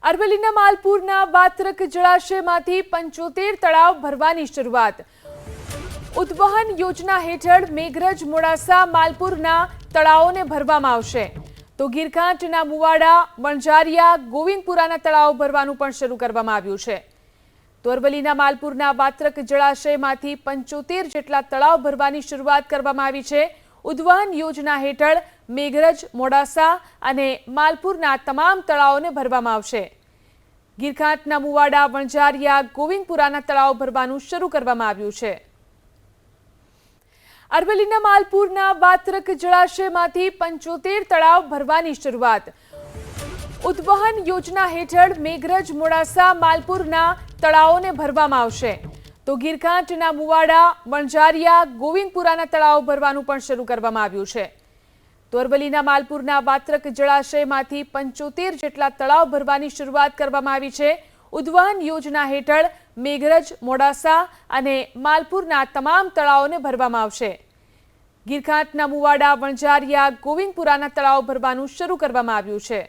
અરવલ્લીના માલપુરના વાત્રક જળાશયમાંથી 75 તળાવ ભરવાની શરૂઆત। ઉદ્વહન યોજના હેઠળ મેઘરજ મોડાસા માલપુરના તળાવોને ભરવામાં આવશે, તો ગીરકાંઠના મુવાડા વણઝારિયા ગોવિંદપુરાના તળાવ ભરવાનું પણ શરૂ કરવામાં આવ્યું છે। તો અરવલ્લીના માલપુરના વાત્રક જળાશયમાંથી 75 જેટલા તળાવ ભરવાની શરૂઆત કરવામાં આવી છે। ઉદ્વહન યોજના હેઠળ મેઘરજ મોડાસા અને માલપુરના તમામ તળાવોને ભરવામાં આવશે। ગીરકાંઠના મુવાડા વણઝારિયા ગોવિંદપુરાના તળાવ ભરવાનું શરૂ કરવામાં આવ્યું છે। અરવલ્લીના માલપુરના વાત્રક જળાશયમાંથી 75 તળાવ ભરવાની શરૂઆત। ઉદ્વહન યોજના હેઠળ મેઘરજ મોડાસા માલપુરના તળાવોને ભરવામાં આવશે, તો ગીરકાંઠના મુવાડા વણઝારિયા ગોવિંદપુરાના તળાવ ભરવાનું પણ શરૂ કરવામાં આવ્યું છે। તો અરવલ્લીના માલપુરના વાત્રક જળાશયમાંથી 75 જેટલા તળાવ ભરવાની શરૂઆત કરવામાં આવી છે। ઉદ્વહન યોજના હેઠળ મેઘરજ મોડાસા અને માલપુરના તમામ તળાવોને ભરવામાં આવશે। ગીરકાંઠના મુવાડા વણઝારિયા ગોવિંદપુરાના તળાવ ભરવાનું શરૂ કરવામાં આવ્યું છે।